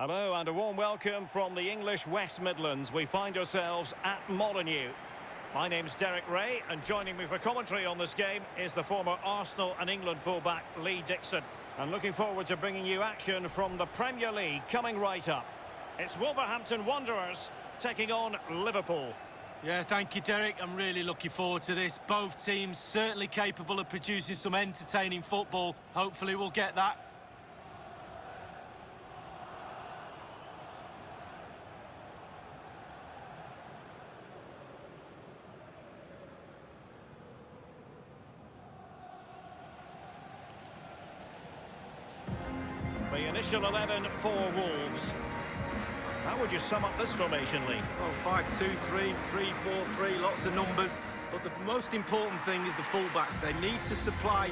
Hello and a warm welcome from the English West Midlands. We find ourselves at Molineux. My name's Derek Ray, and joining me for commentary on this game is the former Arsenal and England fullback Lee Dixon. And looking forward to bringing you action from the Premier League coming right up. It's Wolverhampton Wanderers taking on Liverpool. Yeah, thank you, Derek. I'm really looking forward to this. Both teams certainly capable of producing some entertaining football. Hopefully we'll get that. The initial 11 for Wolves. How would you sum up this formation, Lee? Well, 5-2-3, 3-4-3, lots of numbers. But the most important thing is the fullbacks. They need to supply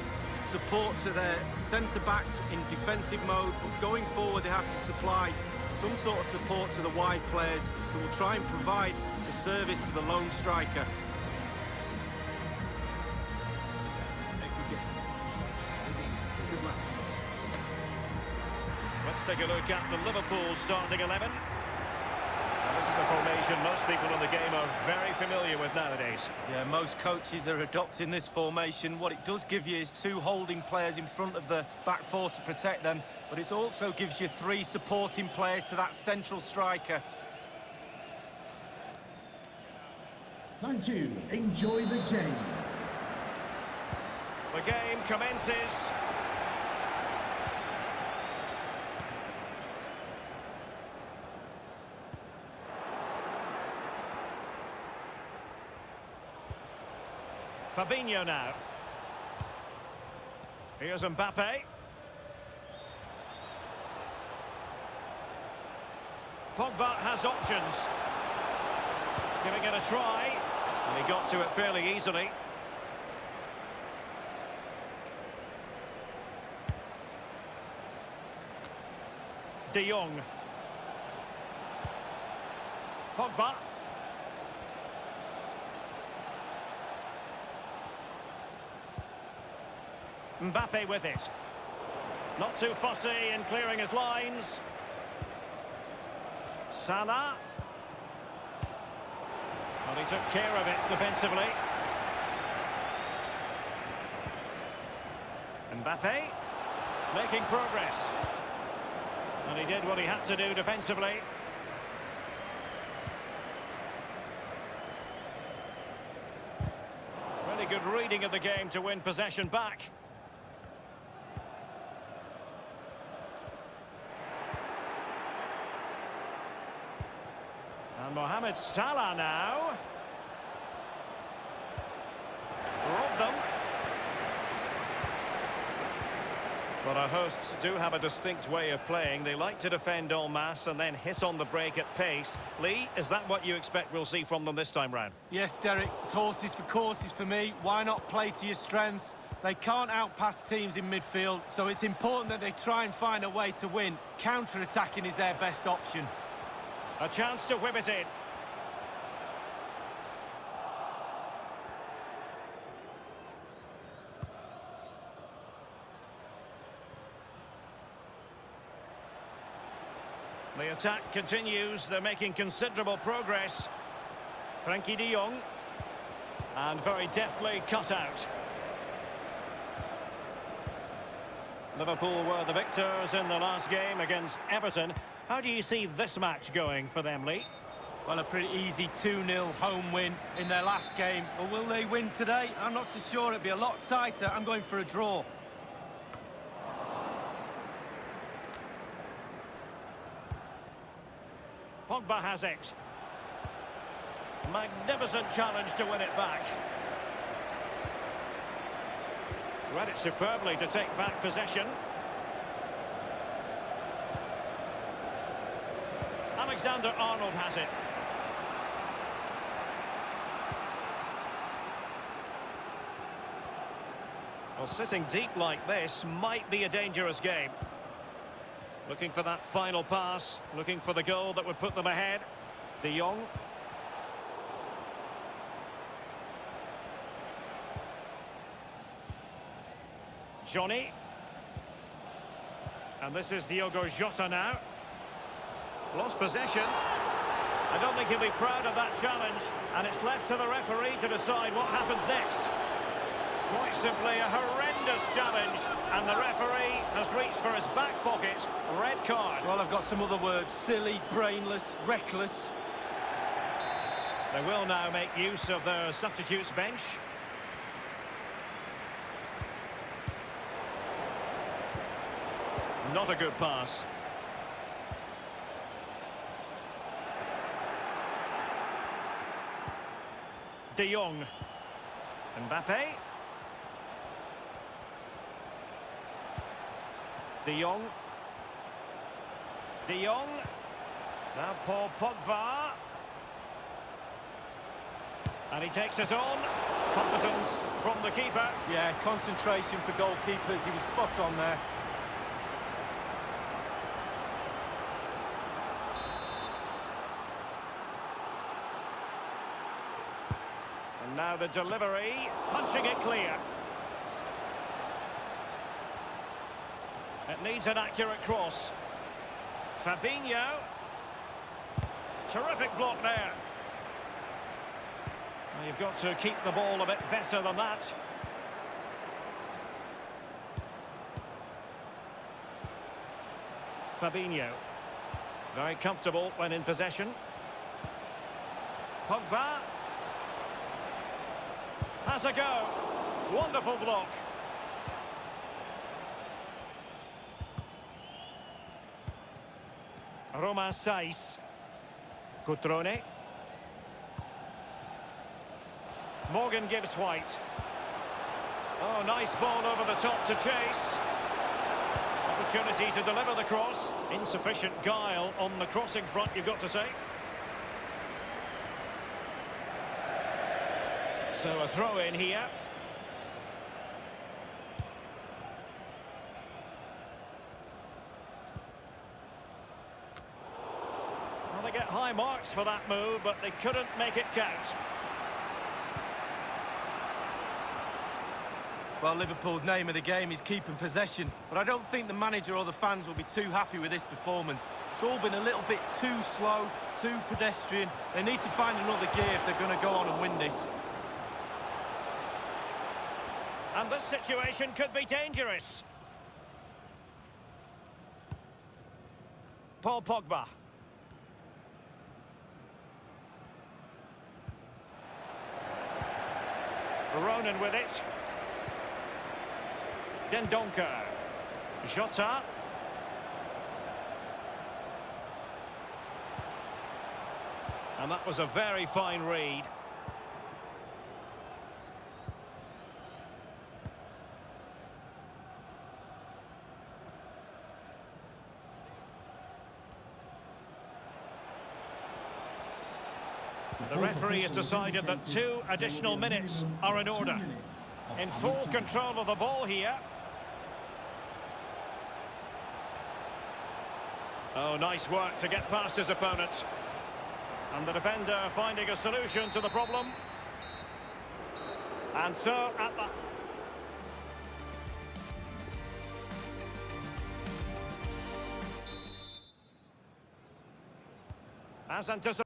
support to their centre-backs in defensive mode. But going forward, they have to supply some sort of support to the wide players who will try and provide the service to the lone striker. Let's take a look at the Liverpool starting 11. Now, this is a formation most people in the game are very familiar with nowadays. Yeah, most coaches are adopting this formation. What it does give you is two holding players in front of the back four to protect them, but it also gives you three supporting players to that central striker. Thank you. Enjoy the game. The game commences. Fabinho now. Here's Mbappe. Pogba has options. Giving it a try. And he got to it fairly easily. De Jong. Pogba. Mbappe with it. Not too fussy in clearing his lines. Salah. Well, he took care of it defensively. Mbappe making progress. And he did what he had to do defensively. Really good reading of the game to win possession back. And Mohamed Salah now. Robbed them. But our hosts do have a distinct way of playing. They like to defend en masse and then hit on the break at pace. Lee, is that what you expect we'll see from them this time round? Yes, Derek, it's horses for courses for me. Why not play to your strengths? They can't outpass teams in midfield, so it's important that they try and find a way to win. Counter-attacking is their best option. A chance to whip it in. The attack continues. They're making considerable progress. Frenkie de Jong. And very deftly cut out. Liverpool were the victors in the last game against Everton. How do you see this match going for them, Lee? Well, a pretty easy 2-0 home win in their last game. But will they win today? I'm not so sure. It'll be a lot tighter. I'm going for a draw. Pogba has it. Magnificent challenge to win it back. Read it superbly to take back possession. Alexander-Arnold has it. Well, sitting deep like this might be a dangerous game. Looking for that final pass, looking for the goal that would put them ahead. De Jong. Johnny. And this is Diogo Jota now. Lost possession. I don't think he'll be proud of that challenge, and it's left to the referee to decide what happens next. Quite simply a horrendous challenge, and the referee has reached for his back pocket. Red card. Well, I've got some other words. Silly, brainless, reckless. They will now make use of their substitutes bench. Not a good pass. De Jong. Mbappe. De Jong. De Jong. Now Paul Pogba. And he takes it on. Competence from the keeper. Yeah, concentration for goalkeepers. He was spot on there. And now the delivery, punching it clear. It needs an accurate cross. Fabinho. Terrific block there. Well, you've got to keep the ball a bit better than that. Fabinho. Very comfortable when in possession. Pogba. Has a go. Wonderful block. Romain Saiz. Cutrone. Morgan Gibbs-White. Oh, nice ball over the top to chase. Opportunity to deliver the cross. Insufficient guile on the crossing front, you've got to say. So a throw in here. Well, they get high marks for that move, but they couldn't make it count. Well, Liverpool's name of the game is keeping possession, but I don't think the manager or the fans will be too happy with this performance. It's all been a little bit too slow, too pedestrian. They need to find another gear if they're going to go on and win this. And this situation could be dangerous. Paul Pogba. Ronan with it. Dendoncker. Jota. And that was a very fine read. The referee has decided that 2 additional minutes are in order. In full control of the ball here. Oh, nice work to get past his opponent. And the defender finding a solution to the problem. And so at the... As anticipated,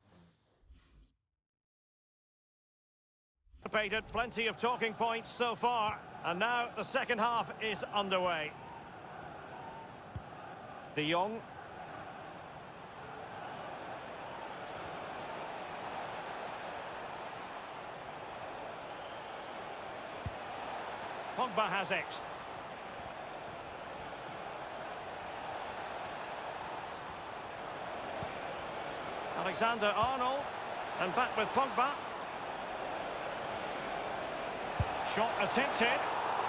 plenty of talking points so far. And now the second half is underway. De Jong. Pogba has it. Alexander-Arnold. And back with Pogba. Shot attempted.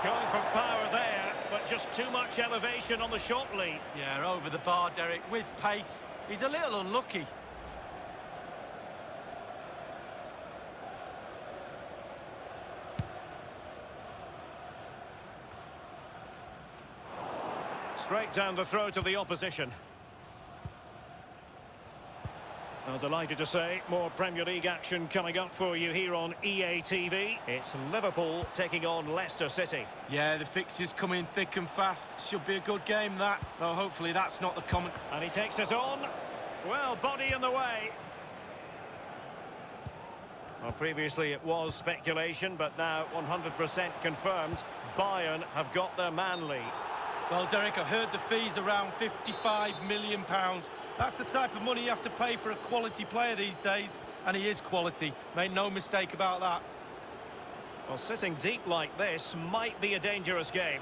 Going for power there, but just too much elevation on the short lead. Yeah, over the bar, Derek, with pace. He's a little unlucky. Straight down the throat of the opposition. Well, delighted to say, more Premier League action coming up for you here on EA TV. It's Liverpool taking on Leicester City. Yeah, the fixtures coming thick and fast. Should be a good game, that. Though hopefully that's not the common... And he takes it on. Well, body in the way. Well, previously it was speculation, but now 100% confirmed. Bayern have got their man lead. Well, Derek, I heard the fees around £55 million. That's the type of money you have to pay for a quality player these days, and he is quality. Make no mistake about that. Well, sitting deep like this might be a dangerous game.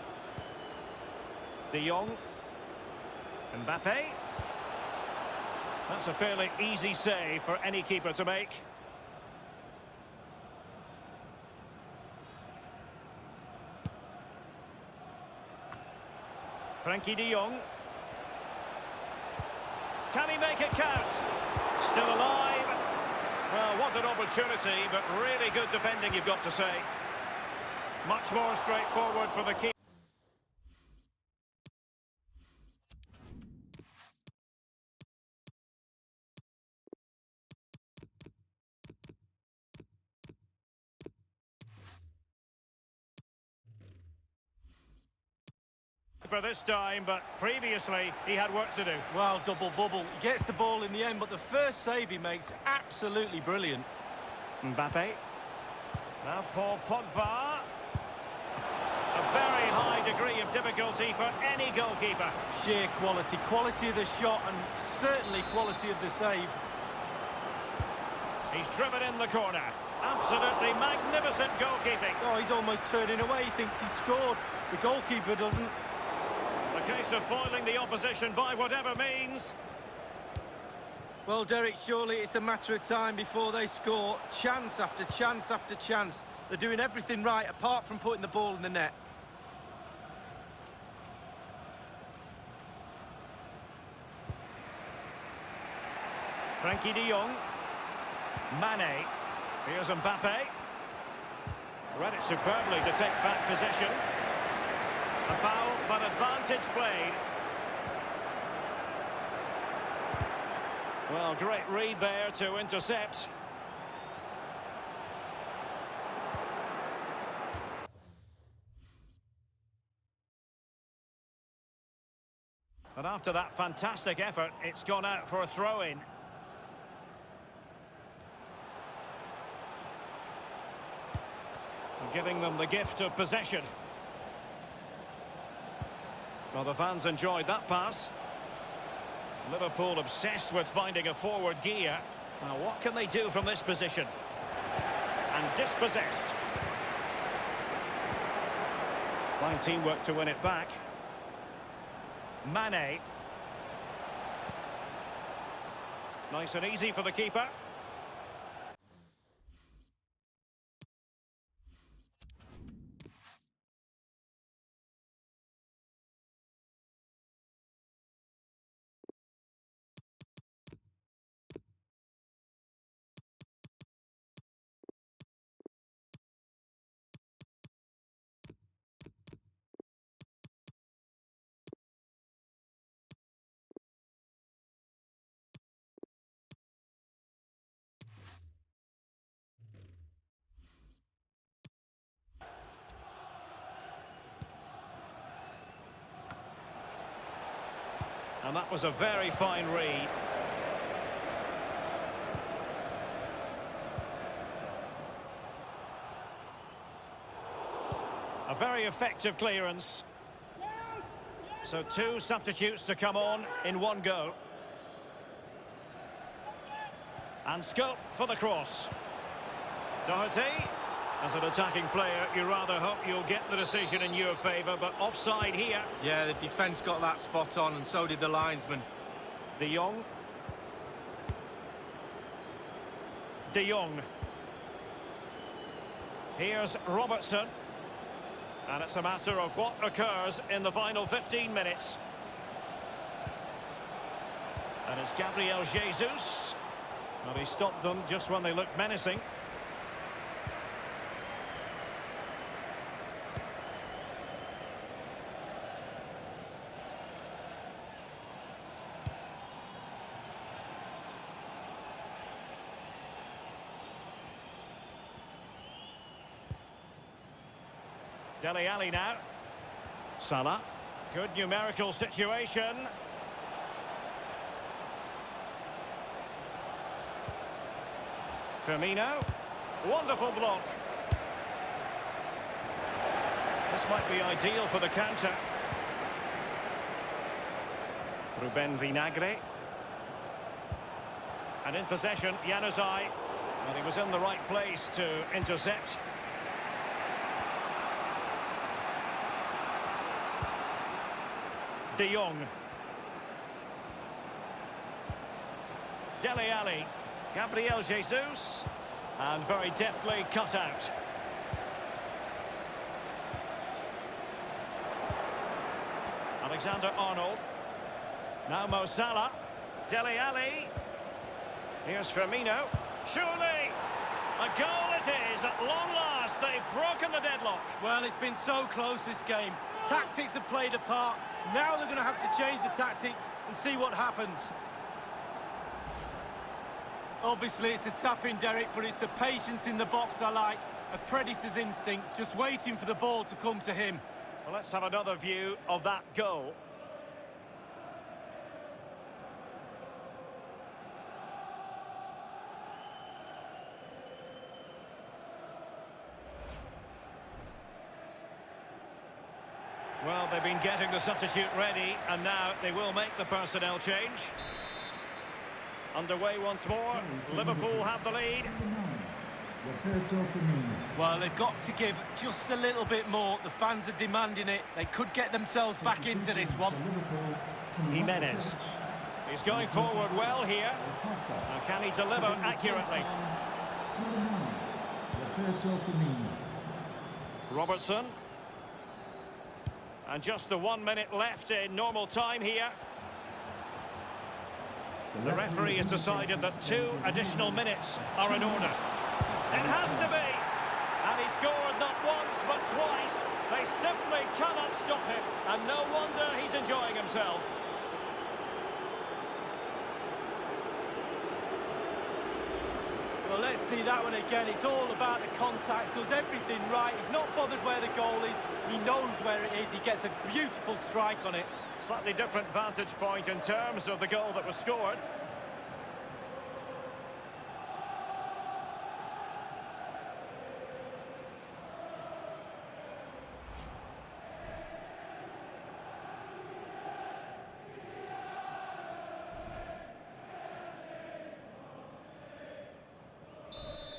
De Jong. Mbappe. That's a fairly easy save for any keeper to make. Frankie de Jong. Can he make it count? Still alive. Well, what an opportunity, but really good defending, you've got to say. Much more straightforward for the keeper. For this time, but previously he had work to do. Well, double bubble. He gets the ball in the end, but the first save he makes, absolutely brilliant. Mbappe. Now Paul Pogba. A very high degree of difficulty for any goalkeeper. Sheer quality. Quality of the shot and certainly quality of the save. He's driven in the corner. Absolutely magnificent goalkeeping. Oh, he's almost turning away. He thinks he scored. The goalkeeper doesn't. A case of foiling the opposition by whatever means. Well, Derek, surely it's a matter of time before they score. Chance after chance after chance. They're doing everything right apart from putting the ball in the net. Frankie de Jong. Mane. Here's Mbappe. Read it superbly to take back possession. A foul, but advantage played. Well, great read there to intercept. But after that fantastic effort, it's gone out for a throw-in. Giving them the gift of possession. Well, the fans enjoyed that pass. Liverpool obsessed with finding a forward gear. Now, what can they do from this position? And dispossessed. Fine teamwork to win it back. Mane. Nice and easy for the keeper. And that was a very fine read. A very effective clearance. So two substitutes to come on in one go. And scope for the cross. Doherty. As an attacking player, you rather hope you'll get the decision in your favour, but offside here. Yeah, the defence got that spot on, and so did the linesman. De Jong. De Jong. Here's Robertson. And it's a matter of what occurs in the final 15 minutes. And it's Gabriel Jesus. Well, he stopped them just when they looked menacing. Dele Alli now. Salah. Good numerical situation. Firmino. Wonderful block. This might be ideal for the counter. Ruben Vinagre. And in possession, Januzaj. And he was in the right place to intercept. De Jong. Dele Alli. Gabriel Jesus. And very deftly cut out. Alexander-Arnold. Now Mo Salah. Dele Alli. Here's Firmino. Surely! A goal it is at long last. They've broken the deadlock. Well, it's been so close, this game. Tactics have played a part. Now they're going to have to change the tactics and see what happens. Obviously, it's a tap-in, Derek, but it's the patience in the box I like. A predator's instinct, just waiting for the ball to come to him. Well, let's have another view of that goal. Well, they've been getting the substitute ready, and now they will make the personnel change. Underway once more. Liverpool have the lead. Well, they've got to give just a little bit more. The fans are demanding it. They could get themselves back into this one. Jimenez. He's going forward well here. Now, can he deliver accurately? Robertson. And just the 1 minute left in normal time here. The referee has decided that 2 additional minutes are in order. It has to be! And he scored not once but twice. They simply cannot stop him. And no wonder he's enjoying himself. Well, let's see that one again. It's all about the contact, does everything right. He's not bothered where the goal is. He knows where it is. He gets a beautiful strike on it. Slightly different vantage point in terms of the goal that was scored.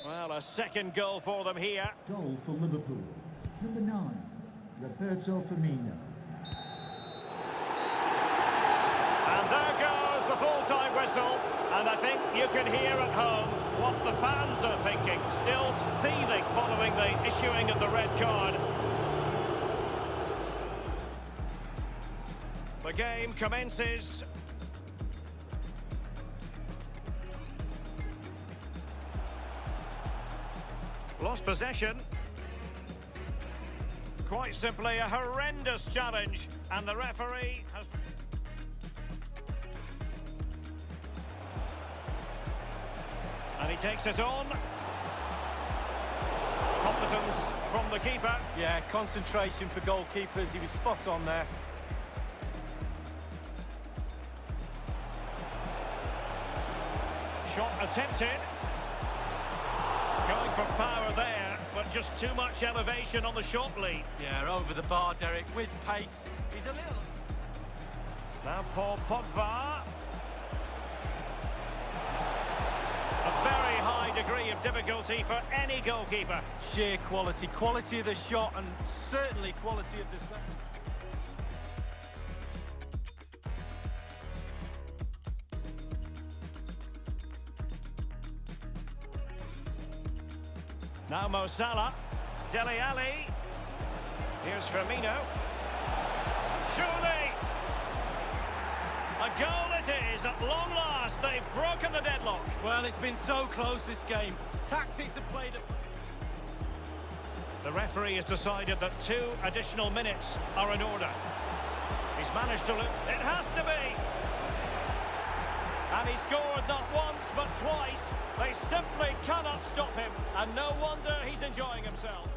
Well, a second goal for them here. Goal for Liverpool. Number 9, Roberto Firmino. And there goes the full-time whistle. And I think you can hear at home what the fans are thinking. Still seething following the issuing of the red card. The game commences. Lost possession. Quite simply a horrendous challenge, and the referee has... And he takes it on. Competence from the keeper. Yeah, concentration for goalkeepers. He was spot on there. Shot attempted. Going for power there, but just too much elevation on the shot lead. Yeah, over the bar, Derek, with pace. He's a little... Now Paul Pogba. A very high degree of difficulty for any goalkeeper. Sheer quality. Quality of the shot and certainly quality of the set. Now Mo Salah. Dele Alli. Here's Firmino. Surely! A goal it is at long last. They've broken the deadlock. Well, it's been so close, this game. Tactics have played a... The referee has decided that 2 additional minutes are in order. He's managed to look. It has to be! And he scored not once but twice. They simply cannot stop him. And no wonder he's enjoying himself.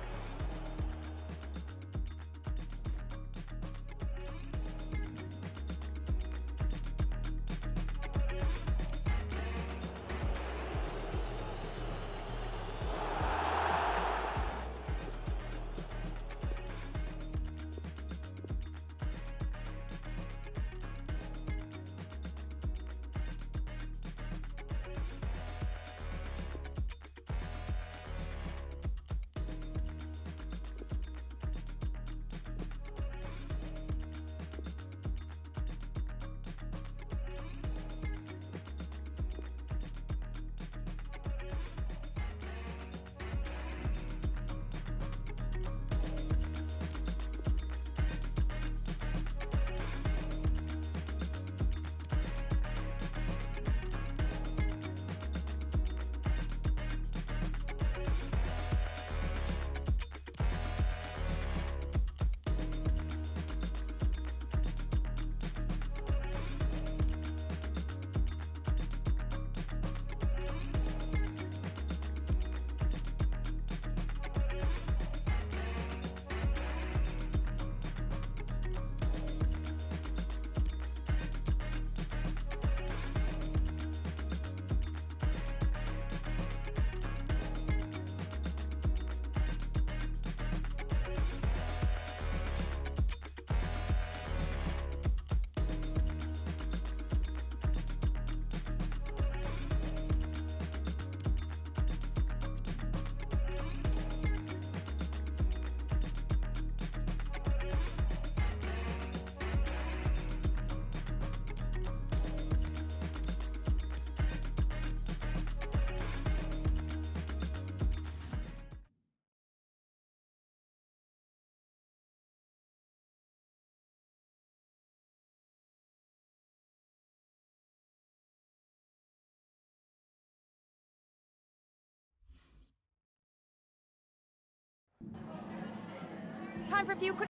time for a few quick...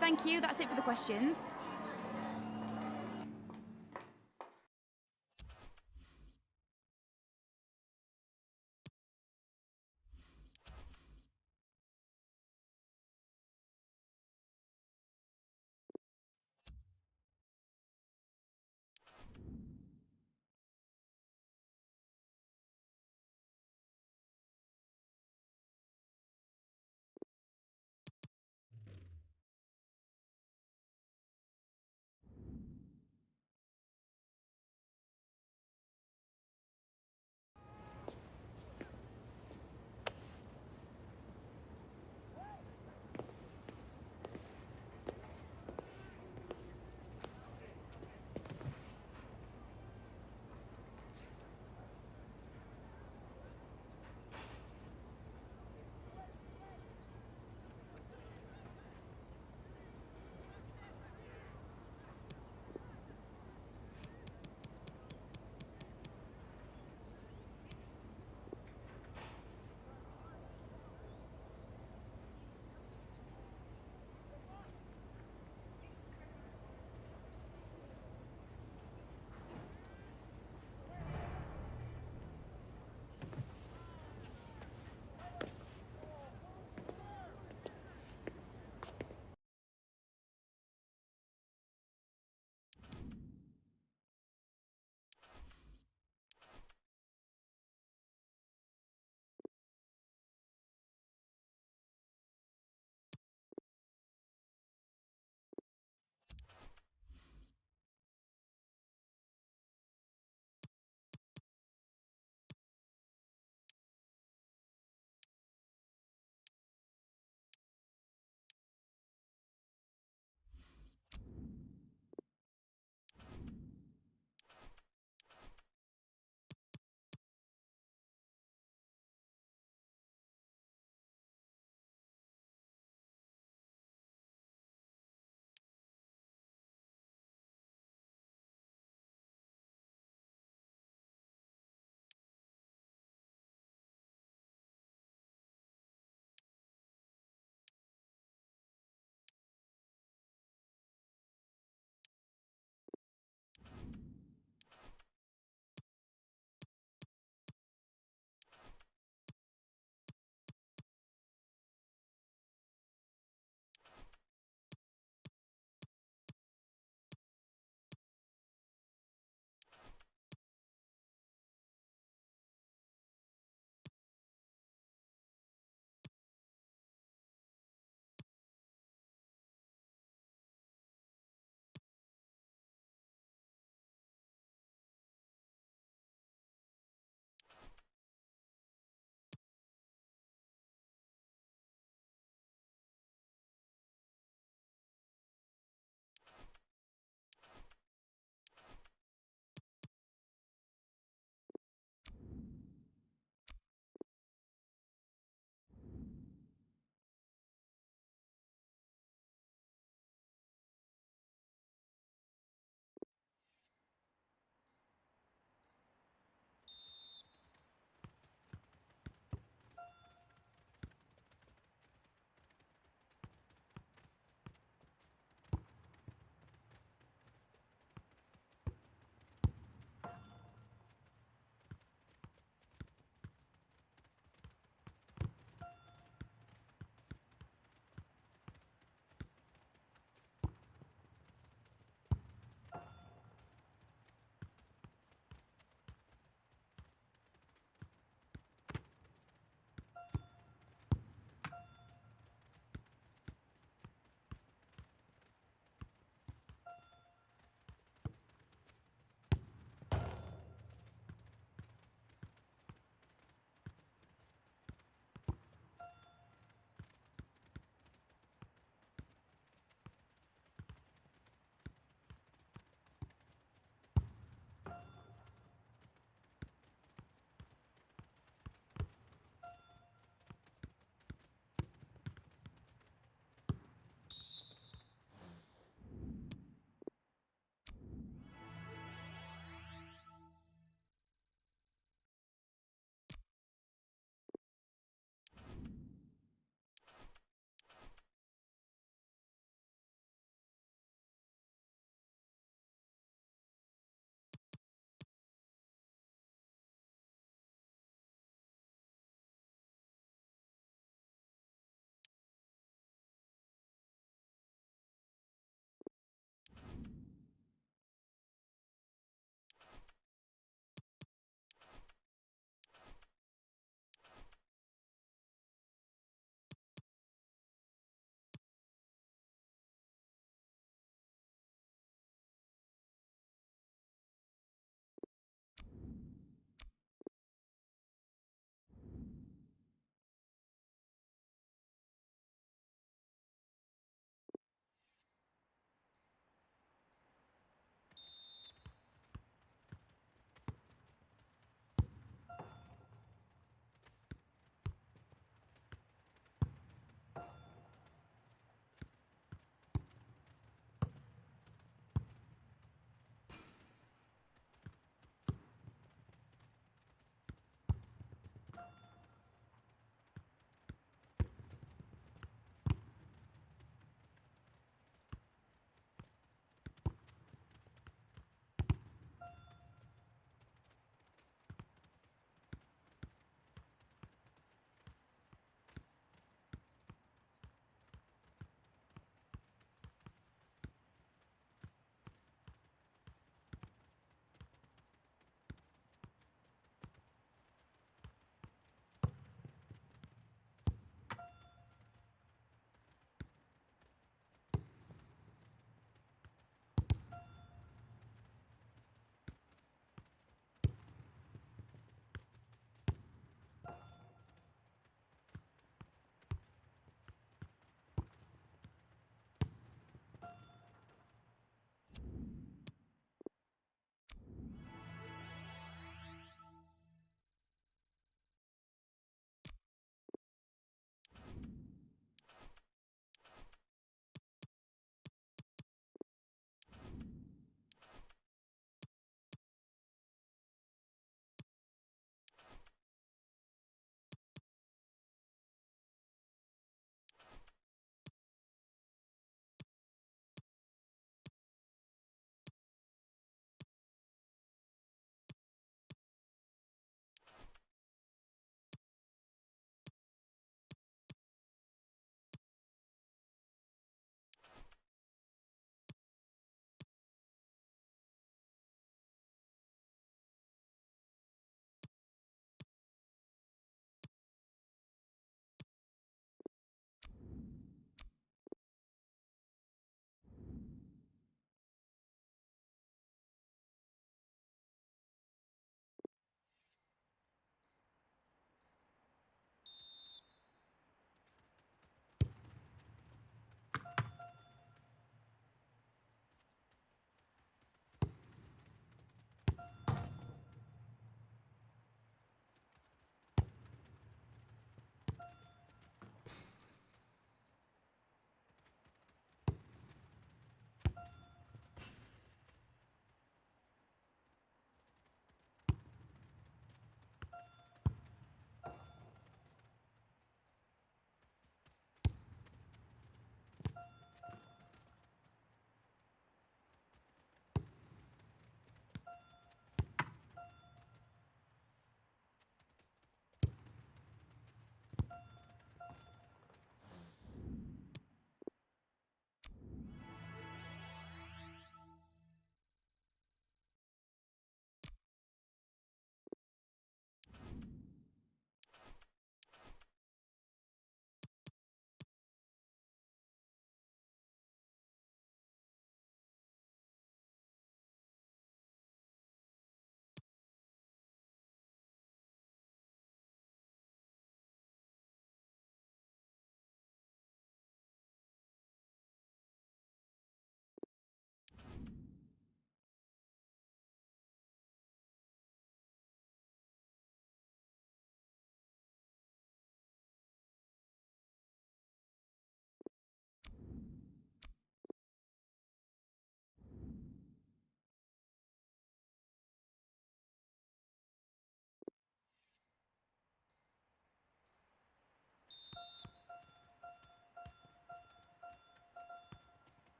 Thank you, that's it for the questions.